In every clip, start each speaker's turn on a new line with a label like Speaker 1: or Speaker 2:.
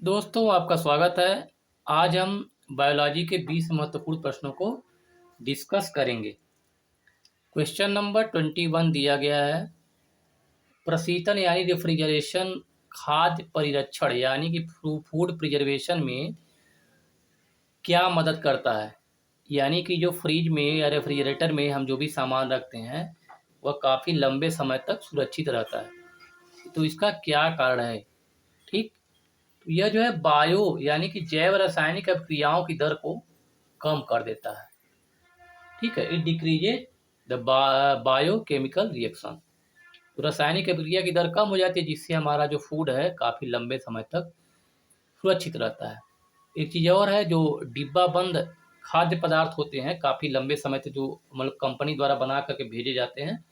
Speaker 1: दोस्तों, आपका स्वागत है। आज हम बायोलॉजी के 20 महत्वपूर्ण प्रश्नों को डिस्कस करेंगे। क्वेश्चन नंबर 21 दिया गया है। प्रशीतन यानी रेफ्रिजरेशन खाद्य परिरक्षण यानी कि फूड प्रिजर्वेशन में क्या मदद करता है। यानी कि जो फ्रिज में या रेफ्रिजरेटर में हम जो भी सामान रखते हैं वह काफ़ी लंबे समय तक सुरक्षित रहता है। तो इसका क्या कारण है? ठीक, यह जो है बायो यानी कि जैव रासायनिक अभिक्रियाओं की दर को कम कर देता है। ठीक है, it decreases the biochemical reaction. तो रासायनिक अभिक्रिया की दर कम हो जाती है, जिससे हमारा जो फूड है काफ़ी लंबे समय तक सुरक्षित रहता है। एक चीज़ और है, जो डिब्बा बंद खाद्य पदार्थ होते हैं काफ़ी लंबे समय तक जो मतलब कंपनी द्वारा बना करके भेजे जाते हैं,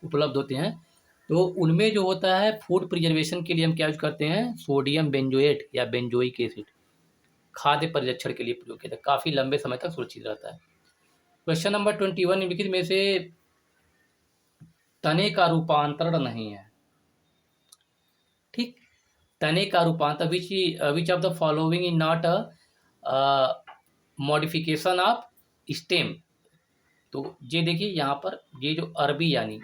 Speaker 1: उपलब्ध होते हैं, तो उनमें जो होता है फूड प्रिजर्वेशन के लिए हम क्या यूज करते हैं, सोडियम बेंजोएट या बेंजोइक एसिड खाद्य परिरक्षण के लिए प्रयोग किया जाता है, काफ़ी लंबे समय तक सुरक्षित रहता है। क्वेश्चन नंबर 21 निम्नलिखित में से तने का रूपांतरण नहीं है। ठीक, तने का रूपांतर which of the following is not a modification of stem. तो ये देखिए यहाँ पर ये जो अरबी यानी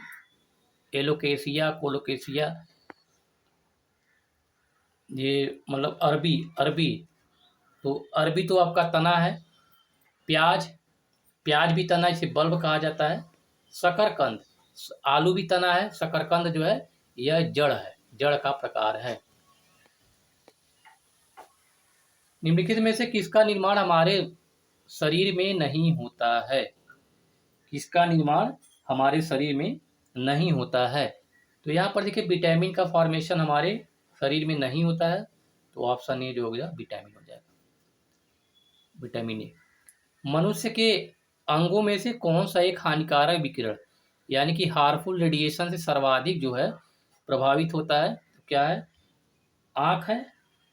Speaker 1: एलोकेसिया कोलोकेसिया, ये मतलब अरबी अरबी तो अरबी तो आपका तना है। प्याज, प्याज भी तना, इसे बल्ब कहा जाता है। शकरकंद, आलू भी तना है। शकरकंद जो है यह जड़ है, जड़ का प्रकार है। निम्नलिखित में से किसका निर्माण हमारे शरीर में नहीं होता है? किसका निर्माण हमारे शरीर में नहीं होता है? तो यहाँ पर देखिए विटामिन का फॉर्मेशन हमारे शरीर में नहीं होता है, तो ऑप्शन ए जो हो गया विटामिन हो जाएगा, विटामिन ए। मनुष्य के अंगों में से कौन सा एक हानिकारक विकिरण यानी कि हार्मफुल रेडिएशन से सर्वाधिक जो है प्रभावित होता है? तो क्या है? आँख है।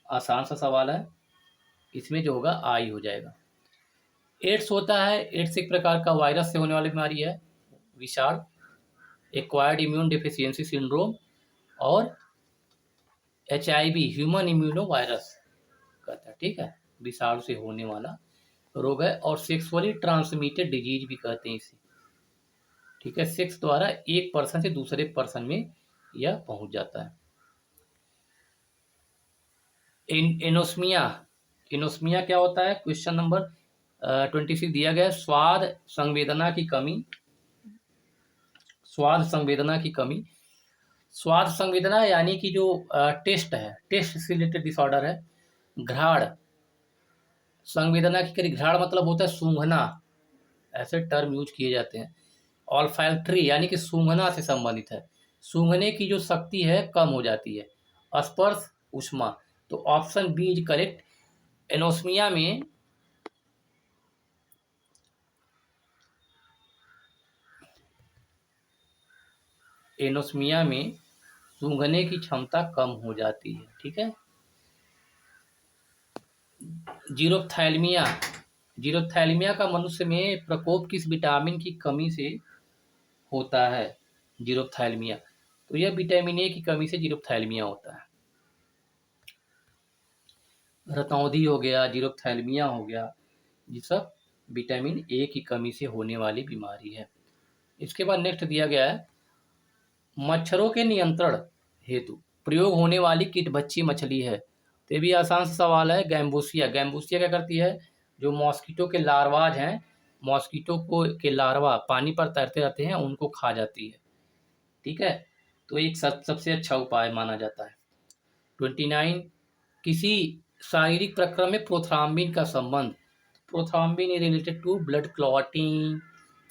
Speaker 1: आसान सा सवाल है, इसमें जो होगा आई हो जाएगा। एड्स होता है। एड्स एक प्रकार का वायरस से होने वाली बीमारी है, विषाणु, एक्वायर्ड इम्यून डिफिशियंसी सिंड्रोम, और HIV ह्यूमन इम्यूनो वायरस कहता है। ठीक है, विषाणु से होने वाला रोग है, और सेक्सुअली ट्रांसमिटेड डिजीज भी कहते हैं इसे। ठीक है, सेक्स द्वारा एक पर्सन से दूसरे पर्सन में यह पहुंच जाता है। एनोस्मिया, एनोस्मिया क्या होता है? क्वेश्चन नंबर 26 दिया गया है। स्वाद संवेदना की कमी, स्वाद संवेदना की कमी। स्वाद संवेदना यानी कि जो टेस्ट है, टेस्ट से रिलेटेड डिसऑर्डर है। घ्राण संवेदना की कमी, घ्राण मतलब होता है सूंघना, ऐसे टर्म यूज किए जाते हैं। ऑल्फैक्टरी यानी कि सूंघना से संबंधित है, सूंघने की जो शक्ति है कम हो जाती है। स्पर्श ऊष्मा, तो option B is correct. Anosmia में एनोस्मिया में सूंघने की क्षमता कम हो जाती है। ठीक है। जीरोप्थैल्मिया, जीरोप्थैल्मिया का मनुष्य में प्रकोप किस विटामिन की कमी से होता है? जीरोप्थैल्मिया, तो यह विटामिन ए की कमी से जीरोप्थैल्मिया होता है। रतौंधी हो गया, जीरोप्थैल्मिया हो गया, ये सब विटामिन ए की कमी से होने वाली बीमारी है। इसके बाद नेक्स्ट दिया गया है, मच्छरों के नियंत्रण हेतु प्रयोग होने वाली कीटभक्षी मछली है। तो ये भी आसान सा सवाल है। गैम्बूसिया, गैम्बूसिया क्या करती है? जो मॉस्किटो के लार्वाज हैं, मॉस्किटो को के लार्वा पानी पर तैरते रहते हैं, उनको खा जाती है। ठीक है, तो एक सबसे अच्छा उपाय माना जाता है। 29, किसी शारीरिक प्रक्रम में प्रोथ्राम्बिन का संबंध। Prothrombin is related to blood clotting.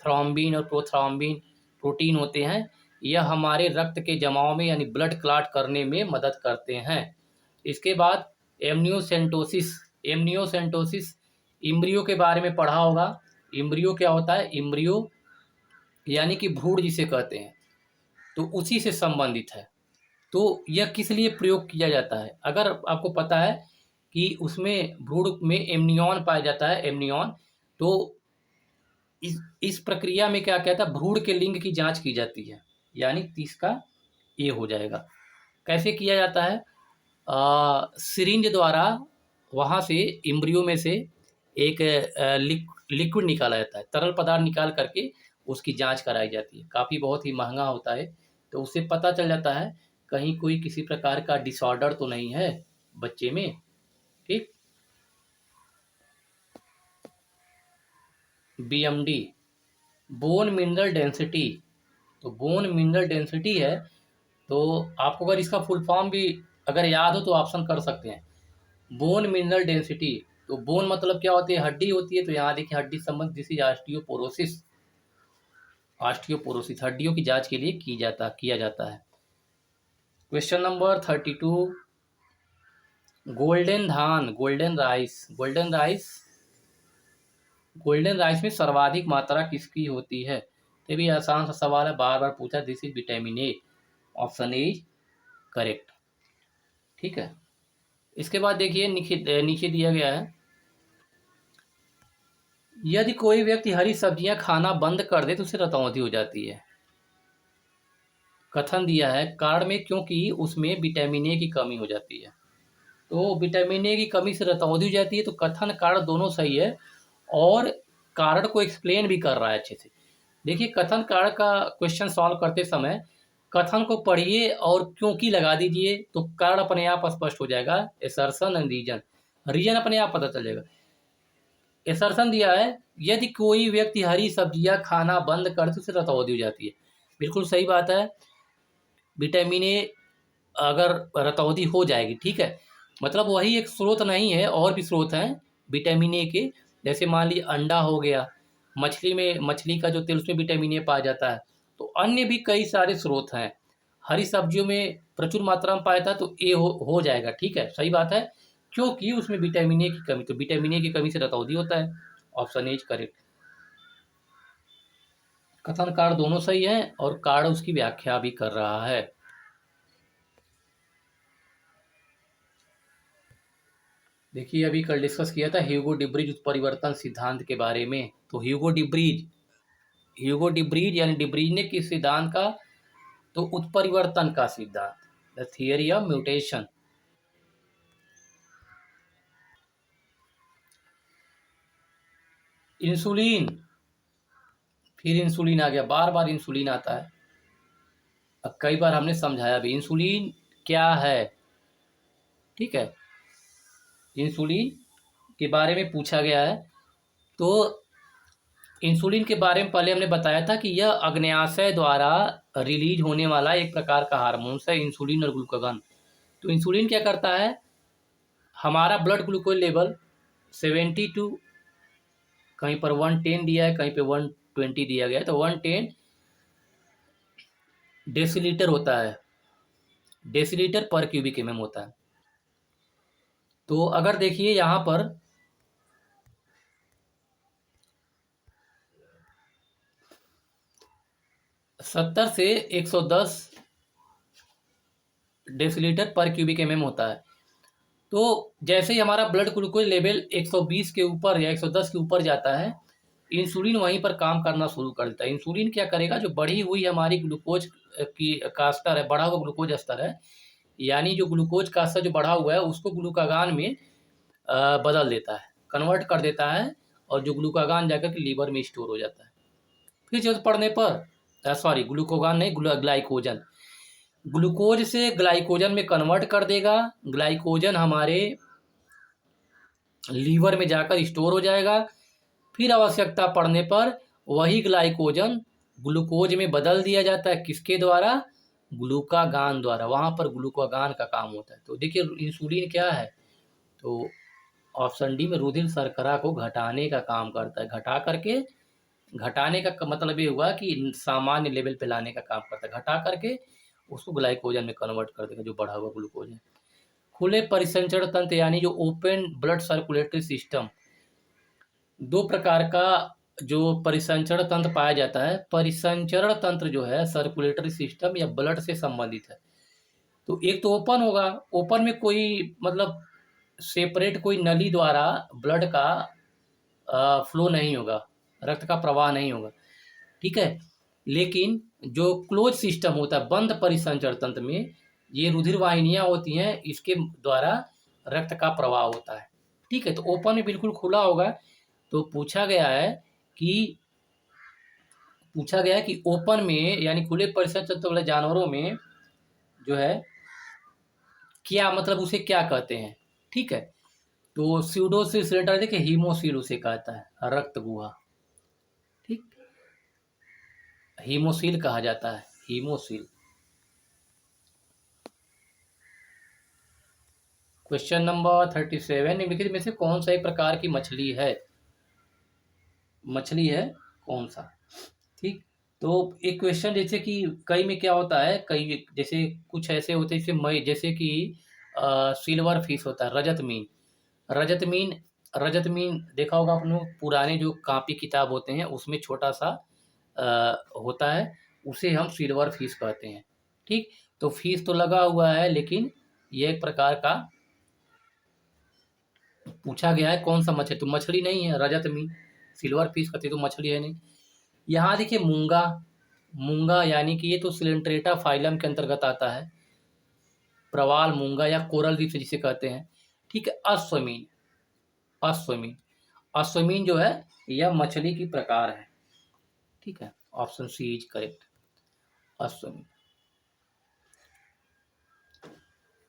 Speaker 1: Thrombin और प्रोथ्राम्बिन प्रोटीन होते हैं, यह हमारे रक्त के जमाव में यानी ब्लड क्लॉट करने में मदद करते हैं। इसके बाद एमनियोसेंटोसिस, एमनियोसेंटोसिस इम्ब्रियो के बारे में पढ़ा होगा। इम्ब्रियो क्या होता है? इम्ब्रियो यानी कि भ्रूण जिसे कहते हैं, तो उसी से संबंधित है। तो यह किस लिए प्रयोग किया जाता है? अगर आपको पता है कि उसमें भ्रूण में एमनियॉन पाया जाता है, एमनियॉन, तो इस प्रक्रिया में क्या कहता है, भ्रूण के लिंग की जांच की जाती है, यानी 30 का ये हो जाएगा। कैसे किया जाता है? सिरिंज द्वारा वहाँ से एम्ब्रियो में से एक लिक्विड निकाला जाता है, तरल पदार्थ निकाल करके उसकी जांच कराई जाती है। काफ़ी बहुत ही महंगा होता है, तो उससे पता चल जाता है कहीं कोई किसी प्रकार का डिसऑर्डर तो नहीं है बच्चे में। ठीक। BMD, bone mineral density. तो बोन मिनरल डेंसिटी है, तो आपको अगर इसका फुल फॉर्म भी अगर याद हो तो ऑप्शन कर सकते हैं। बोन मिनरल डेंसिटी, तो बोन मतलब क्या होती है? हड्डी होती है। तो यहाँ देखिए हड्डी संबंध, दिस इज ऑस्टियोपोरोसिस। ऑस्टियोपोरोसिस हड्डियों की जांच के लिए किया जाता है। क्वेश्चन नंबर 32, गोल्डन धान, गोल्डन राइस में सर्वाधिक मात्रा किसकी होती है? ये भी आसान सा सवाल है, बार बार पूछा। This is vitamin A, option A is correct. ठीक है। इसके बाद देखिए नीचे दिया गया है, यदि कोई व्यक्ति हरी सब्जियां खाना बंद कर दे तो उसे रतौंधी हो जाती है। कथन दिया है कारण में, क्योंकि उसमें विटामिन ए की कमी हो जाती है। तो विटामिन ए की कमी से रतौंधी हो जाती है, तो कथन कारण दोनों सही है और कारण को एक्सप्लेन भी कर रहा है अच्छे से। देखिए कथन कारण का क्वेश्चन सॉल्व करते समय कथन को पढ़िए और क्योंकि लगा दीजिए, तो कारण अपने आप स्पष्ट हो जाएगा। एसर्शन एंड रीजन, रीजन अपने आप पता चल जाएगा। एसर्शन दिया है, यदि कोई व्यक्ति हरी सब्जियां खाना बंद कर तो उसे रतौंधी हो जाती है। बिल्कुल सही बात है। विटामिन ए अगर रतौंधी हो जाएगी, ठीक है, मतलब वही एक स्रोत नहीं है, और भी स्रोत हैं विटामिन ए के। जैसे मान लीजिए अंडा हो गया, मछली का जो तेल, उसमें विटामिन ए पाया जाता है। तो अन्य भी कई सारे स्रोत हैं। हरी सब्जियों में प्रचुर मात्रा में पाया था, तो ए हो जाएगा। ठीक है, सही बात है, क्योंकि उसमें विटामिन ए की कमी, तो विटामिन ए की कमी से रतौंधी होता है। Option A is correct. कथन कार्ड दोनों सही है और कार्ड उसकी व्याख्या भी कर रहा है। देखिए अभी कल डिस्कस किया था ह्यूगो डिब्रीज उत्परिवर्तन सिद्धांत के बारे में। तो ह्यूगो डिब्रीज यानी डिब्रीज ने किस सिद्धांत का? तो उत्परिवर्तन का सिद्धांत, the theory of mutation. Insulin, फिर इंसुलिन आ गया, बार बार इंसुलिन आता है। अब कई बार हमने समझाया भी इंसुलिन क्या है। ठीक है, इंसुलिन के बारे में पूछा गया है। तो इंसुलिन के बारे में पहले हमने बताया था कि यह अग्न्याशय द्वारा रिलीज होने वाला एक प्रकार का हार्मोन्स है, इंसुलिन और ग्लूकागॉन। तो इंसुलिन क्या करता है, हमारा ब्लड ग्लूकोज लेवल 72, कहीं पर 110 दिया है, कहीं पे 120 दिया गया है। तो 110 डेसीलीटर होता है, डेसीलीटर पर क्यूबिक एमएम होता है। तो अगर देखिए यहाँ पर 70 से 110 डेसीलीटर पर क्यूबिक एमएम होता है। तो जैसे ही हमारा ब्लड ग्लूकोज लेवल 120 के ऊपर या 110 के ऊपर जाता है, इंसुलिन वहीं पर काम करना शुरू कर देता है। इंसुलिन क्या करेगा, जो बढ़ी हुई हमारी ग्लूकोज का स्तर है, बढ़ा हुआ ग्लूकोज स्तर है, यानी जो ग्लूकोज का स्तर जो बढ़ा हुआ है उसको ग्लूकागान में बदल देता है, कन्वर्ट कर देता है, और जो ग्लूकागान जाकर के लीवर में स्टोर हो जाता है। फिर जरूरत पड़ने पर ग्लूकोगान नहीं, ग्लाइकोजन, ग्लूकोज से ग्लाइकोजन में कन्वर्ट कर देगा। ग्लाइकोजन हमारे लीवर में जाकर स्टोर हो जाएगा। फिर आवश्यकता पड़ने पर वही ग्लाइकोजन ग्लूकोज में बदल दिया जाता है, किसके द्वारा? ग्लूकागान द्वारा। वहाँ पर ग्लूकागान का काम होता है। तो देखिए इंसुलिन क्या है, तो ऑप्शन डी में रुधिर शर्करा को घटाने का काम करता है। घटाने का मतलब ये हुआ कि सामान्य लेवल पे लाने का काम करता है। घटा करके उसको ग्लाइकोजन में कन्वर्ट कर देगा, जो बढ़ा हुआ ग्लूकोज है। खुले परिसंचरण तंत्र यानी जो ओपन ब्लड सर्कुलेटरी सिस्टम, दो प्रकार का जो परिसंचरण तंत्र पाया जाता है। परिसंचरण तंत्र जो है सर्कुलेटरी सिस्टम या ब्लड से संबंधित है। तो एक तो ओपन होगा, ओपन में कोई मतलब सेपरेट कोई नली द्वारा ब्लड का फ्लो नहीं होगा, रक्त का प्रवाह नहीं होगा। ठीक है, लेकिन जो क्लोज सिस्टम होता है, बंद परिसंचरण तंत्र में, ये रुधिर वाहिनियाँ होती हैं, इसके द्वारा रक्त का प्रवाह होता है। ठीक है, तो ओपन में बिल्कुल खुला होगा। तो कि पूछा गया है कि ओपन में यानी खुले परिसर चलते वाले जानवरों में जो है क्या मतलब उसे क्या कहते हैं। ठीक है, तो स्यूडोसिल सिलेंडर देखिए हीमोसील उसे कहता है, रक्त गुहा। ठीक, हीमोसील कहा जाता है, हीमोसील। क्वेश्चन नंबर 37, निम्नलिखित में से कौन सा एक प्रकार की मछली है कौन सा। ठीक, तो एक क्वेश्चन जैसे कि कई में क्या होता है, कई जैसे कुछ ऐसे होते हैं जैसे मई, जैसे कि सिल्वर फिश होता है, रजत मीन रजत मीन देखा होगा आपने, पुराने जो कॉपी किताब होते हैं उसमें छोटा सा होता है, उसे हम सिल्वर फिश कहते हैं। ठीक, तो फिश तो लगा हुआ है, लेकिन ये एक प्रकार का पूछा गया है कौन सा मछली, तो मछली नहीं है, रजत मीन। सिल्वर फिश कहते तो मछली है नहीं। यहाँ देखिए मूंगा, यानी कि ये तो सिलेंट्रेटा फाइलम के अंतर्गत आता है, प्रवाल मूंगा या कोरल रीफ जिसे कहते हैं। ठीक है, अश्वमीन, अश्वमीन अश्वमीन जो है यह मछली की प्रकार है। ठीक है, ऑप्शन सी इज करेक्ट, अश्वमीन।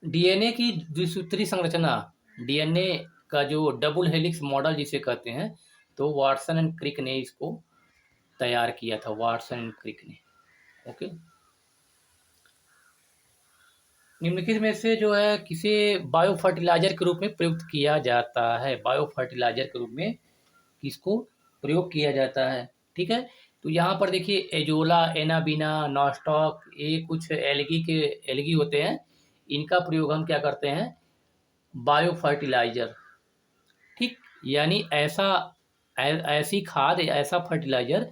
Speaker 1: डीएनए की द्विसूत्री संरचना, डीएनए का जो डबल हेलिक्स मॉडल जिसे कहते हैं, तो वाटसन एंड क्रिक ने इसको तैयार किया था, वाटसन एंड क्रिक ने। ओके, निम्नलिखित में से जो है किसे बायो फर्टिलाइजर के रूप में प्रयुक्त किया जाता है, बायो फर्टिलाइजर के रूप में किसको प्रयोग किया जाता है। ठीक है, तो यहाँ पर देखिए एजोला, एनाबीना, नॉस्टॉक, ये कुछ एल्गी होते हैं, इनका प्रयोग हम क्या करते हैं, बायो फर्टिलाइजर। ठीक, यानी ऐसी खाद, ऐसा फर्टिलाइजर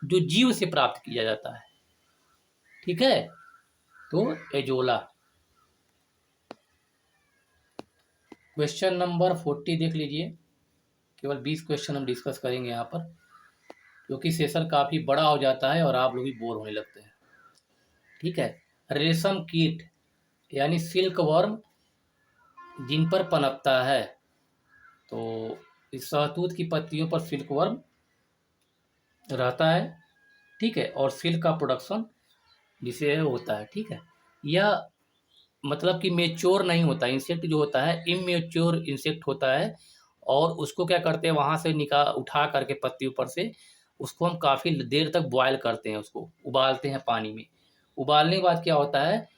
Speaker 1: जो जीव से प्राप्त किया जाता है। ठीक है, तो एजोला। क्वेश्चन नंबर 40 देख लीजिए, केवल 20 क्वेश्चन हम डिस्कस करेंगे यहाँ पर, क्योंकि सेशन काफ़ी बड़ा हो जाता है और आप लोग भी बोर होने लगते हैं। ठीक है, रेशम कीट यानी सिल्क वर्म जिन पर पनपता है, तो इस शहतूत की पत्तियों पर सिल्क वर्म रहता है। ठीक है, और सिल्क का प्रोडक्शन जिसे होता है। ठीक है, यह मतलब कि मेच्योर नहीं होता, इंसेक्ट जो होता है इमेच्योर इंसेक्ट होता है, और उसको क्या करते हैं वहाँ से उठा करके पत्ती ऊपर से, उसको हम काफ़ी देर तक बॉयल करते हैं, उसको उबालते हैं पानी में। उबालने के बाद क्या होता है,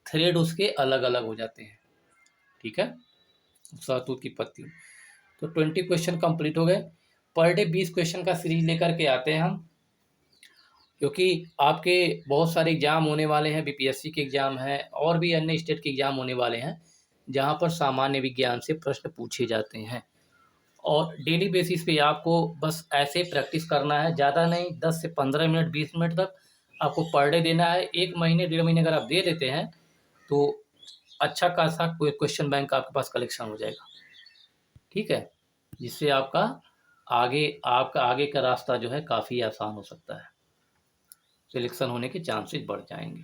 Speaker 1: थ्रेड उसके अलग अलग हो जाते हैं। ठीक है, शहतूत की पत्ती। तो 20 क्वेश्चन कंप्लीट हो गए। पर डे 20 क्वेश्चन का सीरीज लेकर के आते हैं हम, क्योंकि आपके बहुत सारे एग्जाम होने वाले हैं, बीपीएससी के एग्जाम हैं और भी अन्य स्टेट के एग्जाम होने वाले हैं, जहां पर सामान्य विज्ञान से प्रश्न पूछे जाते हैं। और डेली बेसिस पे आपको बस ऐसे प्रैक्टिस करना है, ज़्यादा नहीं, 10 से 15 मिनट 20 मिनट तक आपको पर डे देना है। 1 महीने 1.5 महीने अगर आप दे देते हैं तो अच्छा खासा क्वेश्चन बैंक आपके पास कलेक्शन हो जाएगा। ठीक है, जिससे आपका आगे का रास्ता जो है काफ़ी आसान हो सकता है, सिलेक्शन होने के चांसेस बढ़ जाएंगे।